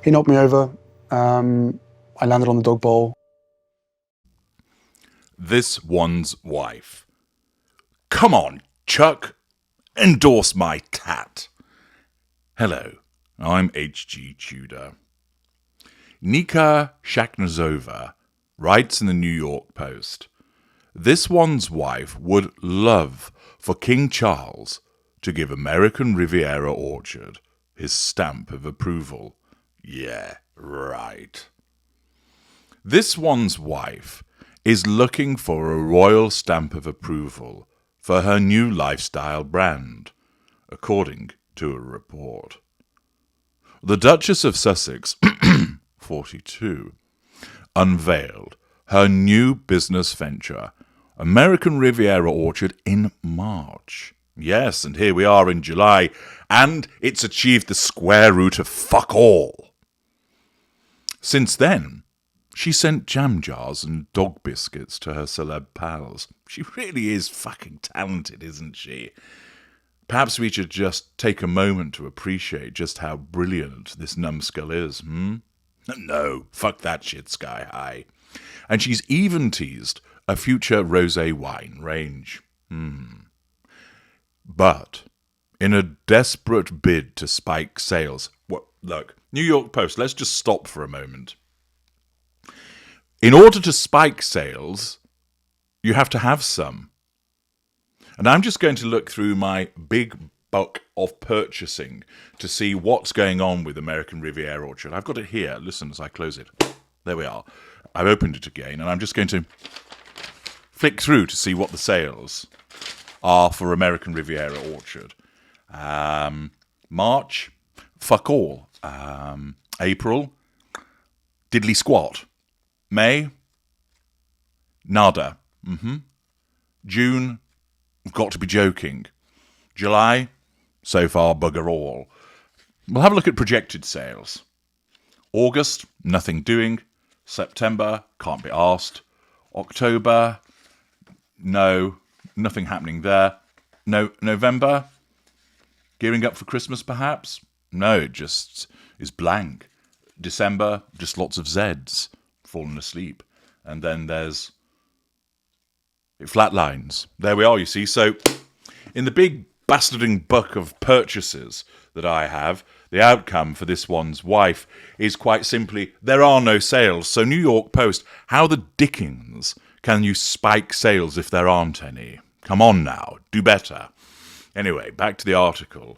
He knocked me over. I landed on the dog bowl. This one's wife. Come on, Chuck. Endorse my tat. Hello, I'm H.G. Tudor. Nika Shaknazova writes in the New York Post, this one's wife would love for King Charles to give American Riviera Orchard his stamp of approval. Yeah, right. This one's wife is looking for a royal stamp of approval for her new lifestyle brand, according to a report. The Duchess of Sussex, 42, unveiled her new business venture, American Riviera Orchard, in March. Yes, and here we are in July, and it's achieved the square root of fuck all. Since then, she sent jam jars and dog biscuits to her celeb pals. She really is fucking talented, isn't she? Perhaps we should just take a moment to appreciate just how brilliant this numbskull is, No, fuck that shit, Sky High. And she's even teased a future rosé wine range. But in a desperate bid to spike sales... Look, New York Post, let's just stop for a moment. In order to spike sales, you have to have some. And I'm just going to look through my big bulk of purchasing to see what's going on with American Riviera Orchard. I've got it here. Listen as I close it. There we are. I've opened it again, and I'm just going to flick through to see what the sales are for American Riviera Orchard. March, fuck all. April, diddly squat. May, nada. June, we've got to be joking. July, so far bugger all. We'll have a look at projected sales. August, nothing doing. September, can't be asked. October, no, nothing happening there. No, November, gearing up for Christmas perhaps? No, it just is blank. December, just lots of Zs, fallen asleep. And then there's... it flatlines. There we are, you see. So, in the big bastarding buck of purchases that I have, the outcome for this one's wife is quite simply, there are no sales. So, New York Post, how the dickens can you spike sales if there aren't any? Come on now, do better. Anyway, back to the article.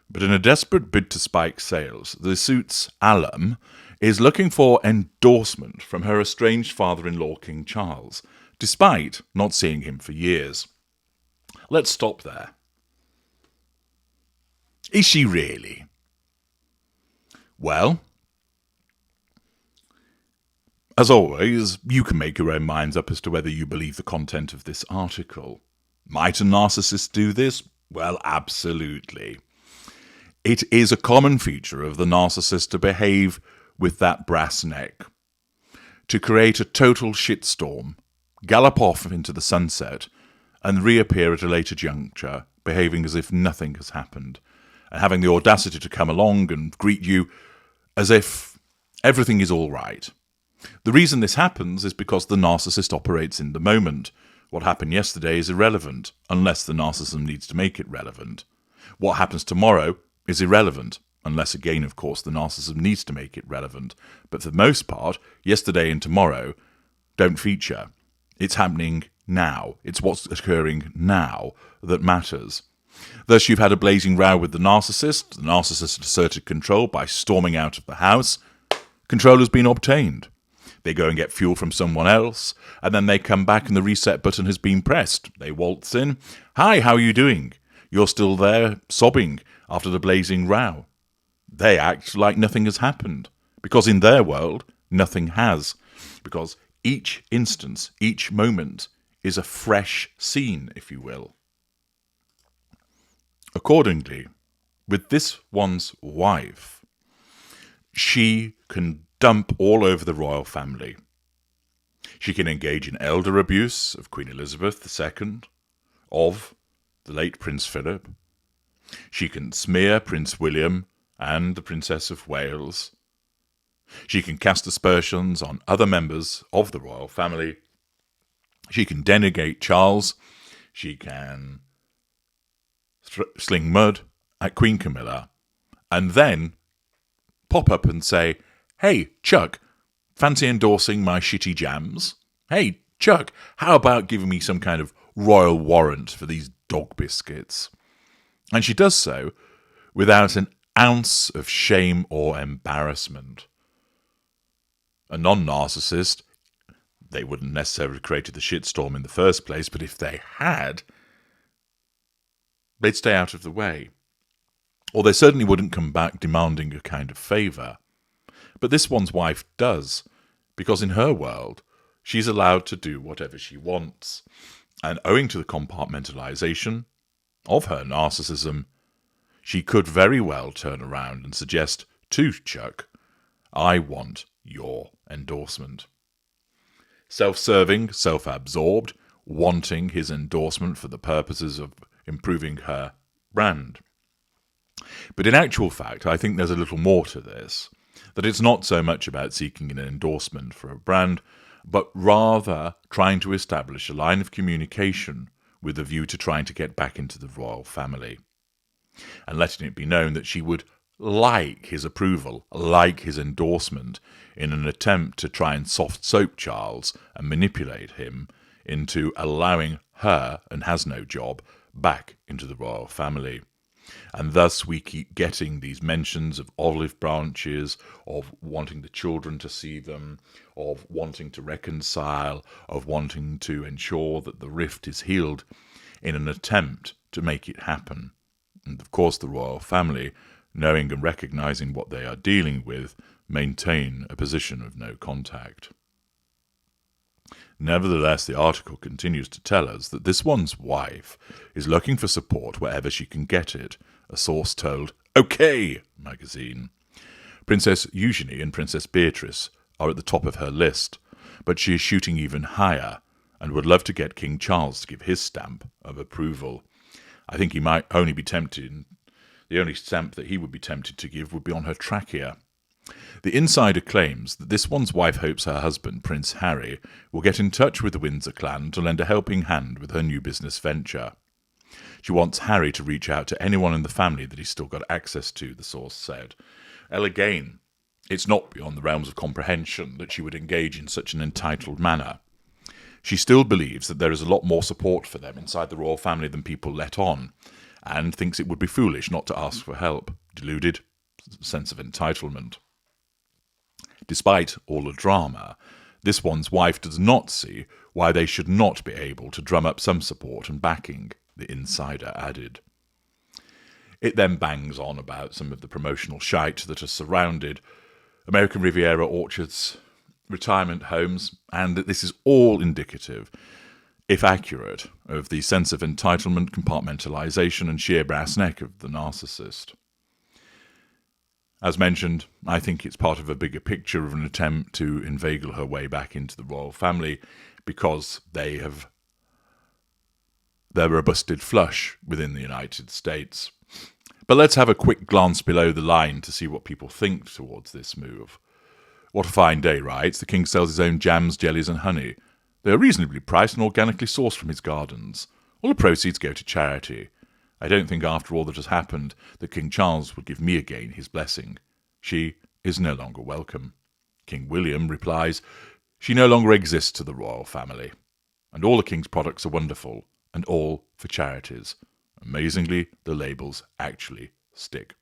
But in a desperate bid to spike sales, the suit's alum is looking for endorsement from her estranged father-in-law, King Charles, despite not seeing him for years. Let's stop there. Is she really? Well, as always, you can make your own minds up as to whether you believe the content of this article. Might a narcissist do this? Well, absolutely. It is a common feature of the narcissist to behave with that brass neck, to create a total shitstorm, gallop off into the sunset, and reappear at a later juncture, behaving as if nothing has happened, and having the audacity to come along and greet you as if everything is all right. The reason this happens is because the narcissist operates in the moment. What happened yesterday is irrelevant, unless the narcissism needs to make it relevant. What happens tomorrow is irrelevant, unless again, of course, the narcissism needs to make it relevant. But for the most part, yesterday and tomorrow don't feature. It's happening now. It's what's occurring now that matters. Thus, you've had a blazing row with the narcissist. The narcissist asserted control by storming out of the house. Control has been obtained. They go and get fuel from someone else, and then they come back and the reset button has been pressed. They waltz in. Hi, how are you doing? You're still there, sobbing after the blazing row. They act like nothing has happened, because in their world, nothing has. Because each instance, each moment, is a fresh scene, if you will. Accordingly, with this one's wife, she can dump all over the royal family. She can engage in elder abuse of Queen Elizabeth II, of the late Prince Philip. She can smear Prince William and the Princess of Wales. She can cast aspersions on other members of the royal family. She can denigrate Charles. She can sling mud at Queen Camilla. And then pop up and say, hey, Chuck, fancy endorsing my shitty jams? Hey, Chuck, how about giving me some kind of royal warrant for these dog biscuits? And she does so without an ounce of shame or embarrassment. A non-narcissist, they wouldn't necessarily have created the shitstorm in the first place, but if they had, they'd stay out of the way. Or they certainly wouldn't come back demanding a kind of favour. But this one's wife does, because in her world, she's allowed to do whatever she wants. And owing to the compartmentalisation of her narcissism, she could very well turn around and suggest to Chuck, I want your endorsement. Self-serving, self-absorbed, wanting his endorsement for the purposes of improving her brand. But in actual fact, I think there's a little more to this, that it's not so much about seeking an endorsement for a brand, but rather trying to establish a line of communication with a view to trying to get back into the royal family. And letting it be known that she would like his approval, like his endorsement, in an attempt to try and soft soap Charles and manipulate him into allowing her, and has no job, back into the royal family. And thus we keep getting these mentions of olive branches, of wanting the children to see them, of wanting to reconcile, of wanting to ensure that the rift is healed in an attempt to make it happen. And of course the royal family, knowing and recognising what they are dealing with, maintain a position of no contact. Nevertheless, the article continues to tell us that this one's wife is looking for support wherever she can get it, a source told OK magazine. Princess Eugenie and Princess Beatrice are at the top of her list, but she is shooting even higher and would love to get King Charles to give his stamp of approval. I think he might only be tempted, the only stamp that he would be tempted to give would be on her trachea. The insider claims that this one's wife hopes her husband, Prince Harry, will get in touch with the Windsor clan to lend a helping hand with her new business venture. She wants Harry to reach out to anyone in the family that he's still got access to, the source said. Well, again, it's not beyond the realms of comprehension that she would engage in such an entitled manner. She still believes that there is a lot more support for them inside the royal family than people let on, and thinks it would be foolish not to ask for help. Deluded, sense of entitlement. Despite all the drama, this one's wife does not see why they should not be able to drum up some support and backing, the insider added. It then bangs on about some of the promotional shite that has surrounded American Riviera orchards, retirement homes, and that this is all indicative, if accurate, of the sense of entitlement, compartmentalisation and sheer brass neck of the narcissist. As mentioned, I think it's part of a bigger picture of an attempt to inveigle her way back into the royal family because they're a busted flush within the United States. But let's have a quick glance below the line to see what people think towards this move. What a fine day, right? The king sells his own jams, jellies and honey. They are reasonably priced and organically sourced from his gardens. All the proceeds go to charity. I don't think after all that has happened that King Charles would give me again his blessing. She is no longer welcome. King William replies, she no longer exists to the royal family. And all the king's products are wonderful, and all for charities. Amazingly, the labels actually stick.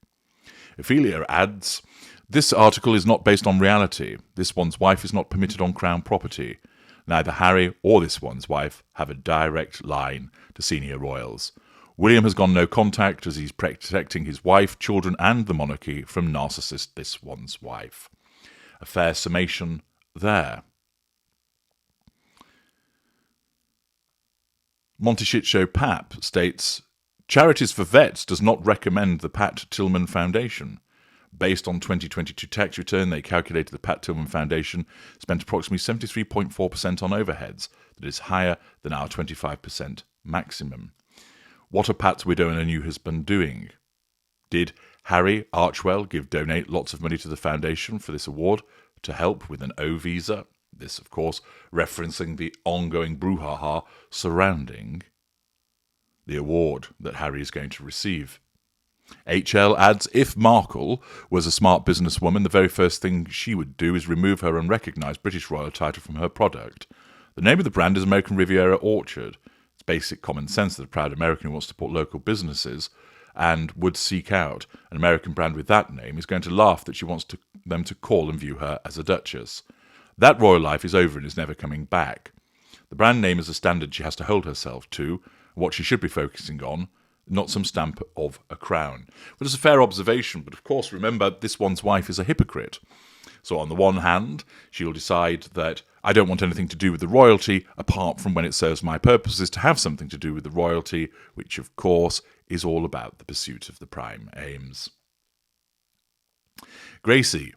Ophelia adds, this article is not based on reality. This one's wife is not permitted on crown property. Neither Harry or this one's wife have a direct line to senior royals. William has gone no contact as he's protecting his wife, children and the monarchy from Narcissist this one's wife. A fair summation there. Monty Shitshow Pap states, Charities for Vets does not recommend the Pat Tillman Foundation. Based on 2022 tax return, they calculated the Pat Tillman Foundation spent approximately 73.4% on overheads. That is higher than our 25% maximum. What are Pat's widow and her new husband doing? Did Harry Archwell donate lots of money to the foundation for this award to help with an O visa. This, of course, referencing the ongoing brouhaha surrounding the award that Harry is going to receive. HL adds, if Markle was a smart businesswoman, the very first thing she would do is remove her unrecognised British royal title from her product. The name of the brand is American Riviera Orchard. It's basic common sense that a proud American who wants to support local businesses and would seek out an American brand with that name is going to laugh that she wants them to call and view her as a duchess. That royal life is over and is never coming back. The brand name is a standard she has to hold herself to, what she should be focusing on, not some stamp of a crown. But it's a fair observation, but of course remember this one's wife is a hypocrite. So on the one hand, she'll decide that I don't want anything to do with the royalty apart from when it serves my purposes to have something to do with the royalty, which of course is all about the pursuit of the prime aims. Gracie.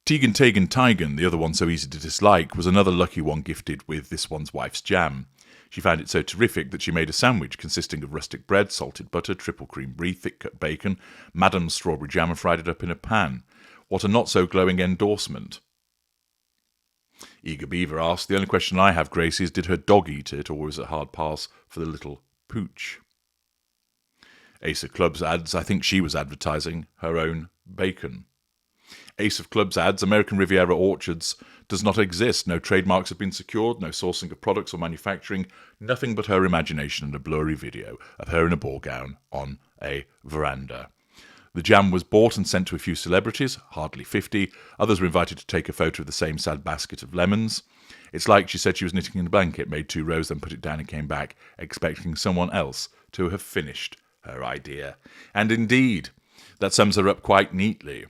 Tegan Tigan, the other one so easy to dislike, was another lucky one gifted with this one's wife's jam. She found it so terrific that she made a sandwich consisting of rustic bread, salted butter, triple cream brie, thick-cut bacon, Madam's strawberry jam, and fried it up in a pan. What a not-so-glowing endorsement. Eager Beaver asked, the only question I have, Gracie, is did her dog eat it, or was it a hard pass for the little pooch? Ace of Clubs adds, I think she was advertising her own bacon. Ace of Clubs adds, American Riviera Orchards does not exist. No trademarks have been secured, no sourcing of products or manufacturing, nothing but her imagination and a blurry video of her in a ball gown on a veranda. The jam was bought and sent to a few celebrities, hardly 50. Others were invited to take a photo of the same sad basket of lemons. It's like she said she was knitting in a blanket, made 2 rows, then put it down and came back, expecting someone else to have finished her idea. And indeed, that sums her up quite neatly.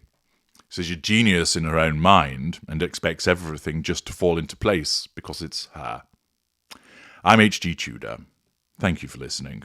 She's a genius in her own mind and expects everything just to fall into place because it's her. I'm HG Tudor. Thank you for listening.